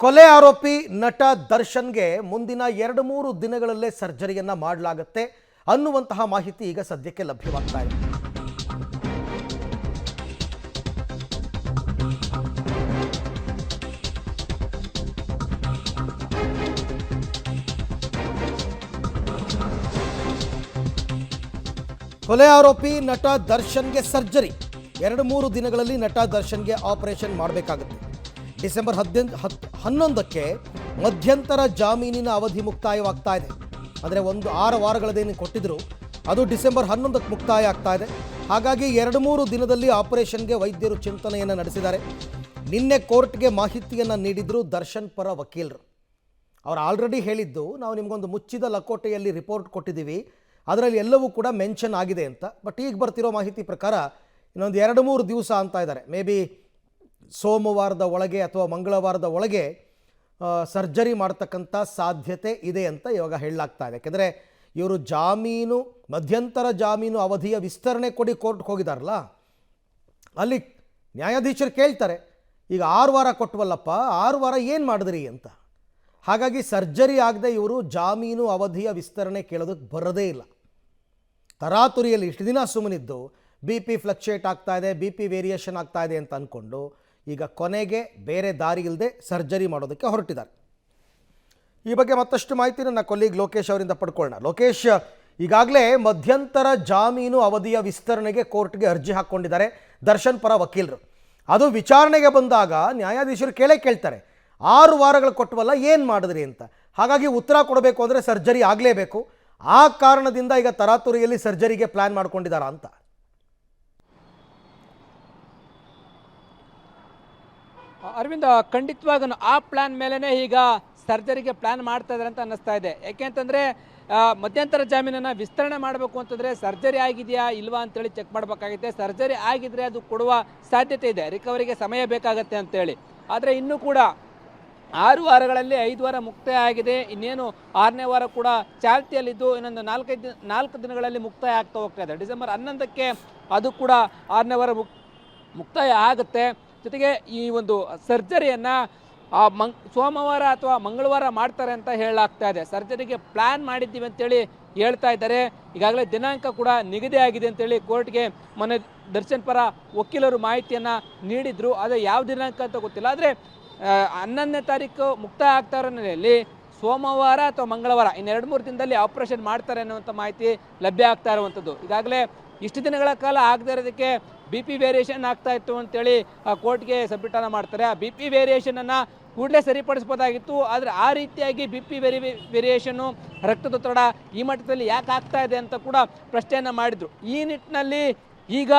ಕೊಲೆ ಆರೋಪಿ ನಟ ದರ್ಶನ್ಗೆ ಮುಂದಿನ 2-3 ದಿನಗಳಲ್ಲೇ ಸರ್ಜರಿಯನ್ನ ಮಾಡಲಾಗುತ್ತೆ ಅನ್ನುವಂತಹ ಮಾಹಿತಿ ಈಗ ಸದ್ಯಕ್ಕೆ ಲಭ್ಯವಾಗ್ತಾ ಇದೆ. ಕೊಲೆ ಆರೋಪಿ ನಟ ದರ್ಶನ್ಗೆ ಸರ್ಜರಿ 2-3 ದಿನಗಳಲ್ಲಿ ನಟ ದರ್ಶನ್ಗೆ ಆಪರೇಷನ್ ಮಾಡಬೇಕಾಗುತ್ತೆ. ಡಿಸೆಂಬರ್ 11ಕ್ಕೆ ಮಧ್ಯಂತರ ಜಾಮೀನಿನ ಅವಧಿ ಮುಕ್ತಾಯವಾಗ್ತಾ ಇದೆ. ಅಂದರೆ 6 ವಾರಗಳದೇನು ಕೊಟ್ಟಿದ್ರು ಅದು ಡಿಸೆಂಬರ್ 11ಕ್ಕೆ ಮುಕ್ತಾಯ ಆಗ್ತಾ ಇದೆ. ಹಾಗಾಗಿ 2-3 ದಿನದಲ್ಲಿ ಆಪರೇಷನ್ಗೆ ವೈದ್ಯರು ಚಿಂತನೆಯನ್ನು ನಡೆಸಿದ್ದಾರೆ. ನಿನ್ನೆ ಕೋರ್ಟ್ಗೆ ಮಾಹಿತಿಯನ್ನು ನೀಡಿದ್ರು ದರ್ಶನ್ ಪರ ವಕೀಲರು. ಅವರು ಆಲ್ರೆಡಿ ಹೇಳಿದ್ದು, ನಾವು ನಿಮಗೊಂದು ಮುಚ್ಚಿದ ಲಕೋಟೆಯಲ್ಲಿ ರಿಪೋರ್ಟ್ ಕೊಟ್ಟಿದ್ದೀವಿ, ಅದರಲ್ಲಿ ಎಲ್ಲವೂ ಕೂಡ ಮೆನ್ಷನ್ ಆಗಿದೆ ಅಂತ. ಬಟ್ ಈಗ ಬರ್ತಿರೋ ಮಾಹಿತಿ ಪ್ರಕಾರ ಇನ್ನೊಂದು 2-3 ದಿವಸ ಅಂತ ಇದ್ದಾರೆ. ಮೇ ಬಿ ಸೋಮವಾರದ ಒಳಗೆ ಅಥವಾ ಮಂಗಳವಾರದ ಒಳಗೆ ಸರ್ಜರಿ ಮಾಡ್ತಕ್ಕಂಥ ಸಾಧ್ಯತೆ ಇದೆ ಅಂತ ಇವಾಗ ಹೇಳಲಾಗ್ತಾ ಇದೆ. ಯಾಕೆಂದರೆ ಇವರು ಮಧ್ಯಂತರ ಜಾಮೀನು ಅವಧಿಯ ವಿಸ್ತರಣೆ ಕೊಡಿ ಕೋರ್ಟ್ಗೆ ಹೋಗಿದಾರಲ್ಲ, ಅಲ್ಲಿ ನ್ಯಾಯಾಧೀಶರು ಕೇಳ್ತಾರೆ, ಈಗ 6 ವಾರ ಕೊಟ್ಟವಲ್ಲಪ್ಪ, 6 ವಾರ ಏನು ಮಾಡಿದ್ರಿ ಅಂತ. ಹಾಗಾಗಿ ಸರ್ಜರಿ ಆಗದೆ ಇವರು ಜಾಮೀನು ಅವಧಿಯ ವಿಸ್ತರಣೆ ಕೇಳೋದಕ್ಕೆ ಬರೋದೇ ಇಲ್ಲ. ತರಾತುರಿಯಲ್ಲಿ ಇಷ್ಟು ದಿನ ಸುಮ್ಮನಿದ್ದು BP ಫ್ಲಕ್ಚುಯೇಟ್ ಆಗ್ತಾ ಇದೆ, BP ವೇರಿಯೇಷನ್ ಆಗ್ತಾ ಇದೆ ಅಂತ ಅಂದ್ಕೊಂಡು ಈಗ ಕೊನೆಗೆ ಬೇರೆ ದಾರಿ ಇಲ್ಲದೆ ಸರ್ಜರಿ ಮಾಡೋದಕ್ಕೆ ಹೊರಟಿದ್ದಾರೆ. ಈ ಬಗ್ಗೆ ಮತ್ತಷ್ಟು ಮಾಹಿತಿ ನನ್ನ ಕೊಲೀಗ್ ಲೋಕೇಶ್ ಅವರಿಂದ ಪಡ್ಕೊಳ್ಳೋಣ. ಲೋಕೇಶ್, ಈಗಾಗಲೇ ಮಧ್ಯಂತರ ಜಾಮೀನು ಅವಧಿಯ ವಿಸ್ತರಣೆಗೆ ಕೋರ್ಟ್ಗೆ ಅರ್ಜಿ ಹಾಕ್ಕೊಂಡಿದ್ದಾರೆ ದರ್ಶನ್ ಪರ ವಕೀಲರು. ಅದು ವಿಚಾರಣೆಗೆ ಬಂದಾಗ ನ್ಯಾಯಾಧೀಶರು ಕೇಳ್ತಾರೆ, 6 ವಾರಗಳು ಕೊಟ್ಟವಲ್ಲ, ಏನು ಮಾಡಿದ್ರಿ ಅಂತ. ಹಾಗಾಗಿ ಉತ್ತರ ಕೊಡಬೇಕು ಅಂದರೆ ಸರ್ಜರಿ ಆಗಲೇಬೇಕು. ಆ ಕಾರಣದಿಂದ ಈಗ ತರಾತುರಿಯಲ್ಲಿ ಸರ್ಜರಿಗೆ ಪ್ಲ್ಯಾನ್ ಮಾಡ್ಕೊಂಡಿದ್ದಾರಾ ಅಂತ. ಅರವಿಂದ, ಖಂಡಿತವಾಗೂ ಆ ಪ್ಲ್ಯಾನ್ ಮೇಲೇ ಈಗ ಸರ್ಜರಿಗೆ ಪ್ಲ್ಯಾನ್ ಮಾಡ್ತಾ ಇದ್ದಾರೆ ಅಂತ ಅನ್ನಿಸ್ತಾ ಇದೆ. ಯಾಕೆಂತಂದರೆ ಮಧ್ಯಂತರ ಜಾಮೀನನ್ನು ವಿಸ್ತರಣೆ ಮಾಡಬೇಕು ಅಂತಂದರೆ ಸರ್ಜರಿ ಆಗಿದೆಯಾ ಇಲ್ವಾ ಅಂತೇಳಿ ಚೆಕ್ ಮಾಡಬೇಕಾಗುತ್ತೆ. ಸರ್ಜರಿ ಆಗಿದ್ದರೆ ಅದು ಕೊಡುವ ಸಾಧ್ಯತೆ ಇದೆ, ರಿಕವರಿಗೆ ಸಮಯ ಬೇಕಾಗತ್ತೆ ಅಂತೇಳಿ. ಆದರೆ ಇನ್ನೂ ಕೂಡ 6 ವಾರಗಳಲ್ಲಿ 5 ವಾರ ಮುಕ್ತಾಯ ಆಗಿದೆ. ಇನ್ನೇನು 6ನೇ ವಾರ ಕೂಡ ಚಾಲ್ತಿಯಲ್ಲಿದ್ದು ಇನ್ನೊಂದು 4 ದಿನಗಳಲ್ಲಿ ಮುಕ್ತಾಯ ಆಗ್ತಾ ಹೋಗ್ತಾ ಇದೆ. ಡಿಸೆಂಬರ್ 11ಕ್ಕೆ ಅದು ಕೂಡ 6ನೇ ವಾರ ಮುಕ್ತಾಯ ಆಗುತ್ತೆ. ಜೊತೆಗೆ ಈ ಒಂದು ಸರ್ಜರಿಯನ್ನು ಸೋಮವಾರ ಅಥವಾ ಮಂಗಳವಾರ ಮಾಡ್ತಾರೆ ಅಂತ ಹೇಳಲಾಗ್ತಾ ಇದೆ. ಸರ್ಜರಿಗೆ ಪ್ಲ್ಯಾನ್ ಮಾಡಿದ್ದೀವಿ ಅಂತೇಳಿ ಹೇಳ್ತಾ ಇದ್ದಾರೆ. ಈಗಾಗಲೇ ದಿನಾಂಕ ಕೂಡ ನಿಗದಿ ಆಗಿದೆ ಅಂತೇಳಿ ಕೋರ್ಟ್ಗೆ ಮೊನ್ನೆ ದರ್ಶನ್ ಪರ ವಕೀಲರು ಮಾಹಿತಿಯನ್ನು ನೀಡಿದ್ರು. ಆದರೆ ಯಾವ ದಿನಾಂಕ ಅಂತ ಗೊತ್ತಿಲ್ಲ. ಆದರೆ 11ನೇ ತಾರೀಕು ಮುಕ್ತಾಯ ಆಗ್ತಾ ಇರೋ ನೆಲೆಯಲ್ಲಿ ಸೋಮವಾರ ಅಥವಾ ಮಂಗಳವಾರ ಇನ್ನು 2-3 ದಿನದಲ್ಲಿ ಆಪರೇಷನ್ ಮಾಡ್ತಾರೆ ಅನ್ನುವಂಥ ಮಾಹಿತಿ ಲಭ್ಯ ಆಗ್ತಾ ಇರುವಂಥದ್ದು. ಈಗಾಗಲೇ ಇಷ್ಟು ದಿನಗಳ ಕಾಲ ಆಗದೇ ಇರೋದಕ್ಕೆ BP ವೇರಿಯೇಷನ್ ಆಗ್ತಾ ಇತ್ತು ಅಂತೇಳಿ ಕೋರ್ಟ್ಗೆ ಸಬ್ಮಿಟನ್ನು ಮಾಡ್ತಾರೆ. ಆ BP ವೇರಿಯೇಷನನ್ನು ಕೂಡಲೇ ಸರಿಪಡಿಸ್ಬೋದಾಗಿತ್ತು. ಆದರೆ ಆ ರೀತಿಯಾಗಿ BP ವೇರಿಯೇಷನ್ನು, ರಕ್ತದೊತ್ತಡ ಈ ಮಟ್ಟದಲ್ಲಿ ಯಾಕೆ ಆಗ್ತಾ ಇದೆ ಅಂತ ಕೂಡ ಪ್ರಶ್ನೆಯನ್ನು ಮಾಡಿದರು. ಈ ನಿಟ್ಟಿನಲ್ಲಿ ಈಗ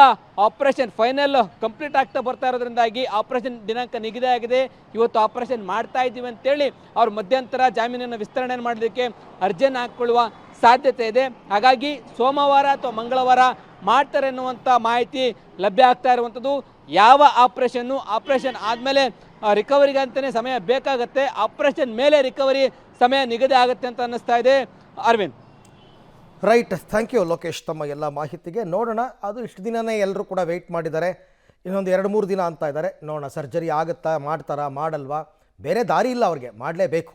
ಆಪರೇಷನ್ ಫೈನಲ್ ಕಂಪ್ಲೀಟ್ ಆಗ್ತಾ ಬರ್ತಾ ಇರೋದ್ರಿಂದಾಗಿ ಆಪರೇಷನ್ ದಿನಾಂಕ ನಿಗದಿ ಆಗಿದೆ. ಇವತ್ತು ಆಪರೇಷನ್ ಮಾಡ್ತಾ ಇದ್ದೀವಿ ಅಂತೇಳಿ ಅವರು ಮಧ್ಯಂತರ ಜಾಮೀನನ್ನು ವಿಸ್ತರಣೆ ಮಾಡೋದಕ್ಕೆ ಅರ್ಜಿಯನ್ನು ಹಾಕ್ಕೊಳ್ಳುವ ಸಾಧ್ಯತೆ ಇದೆ. ಹಾಗಾಗಿ ಸೋಮವಾರ ಅಥವಾ ಮಂಗಳವಾರ ಮಾಡ್ತಾರೆ ಅನ್ನುವಂಥ ಮಾಹಿತಿ ಲಭ್ಯ ಆಗ್ತಾ ಇರುವಂಥದ್ದು. ಯಾವ ಆಪರೇಷನ್ ಆದಮೇಲೆ ರಿಕವರಿಗೆ ಅಂತಲೇ ಸಮಯ ಬೇಕಾಗತ್ತೆ, ಆಪರೇಷನ್ ಮೇಲೆ ರಿಕವರಿ ಸಮಯ ನಿಗದಿ ಆಗುತ್ತೆ ಅಂತ ಅನ್ನಿಸ್ತಾ ಇದೆ. Aravind, right, thank you Lokesh ತಮ್ಮ ಎಲ್ಲ ಮಾಹಿತಿಗೆ. ನೋಡೋಣ, ಅದು ಇಷ್ಟು ದಿನವೇ ಎಲ್ಲರೂ ಕೂಡ ವೆಯ್ಟ್ ಮಾಡಿದ್ದಾರೆ. ಇನ್ನೊಂದು 2-3 ದಿನ ಅಂತ ಇದ್ದಾರೆ. ನೋಡೋಣ ಸರ್ಜರಿ ಆಗುತ್ತಾ, ಮಾಡ್ತಾರಾ, ಮಾಡಲ್ವಾ, ಬೇರೆ ದಾರಿ ಇಲ್ಲ, ಅವ್ರಿಗೆ ಮಾಡಲೇಬೇಕು.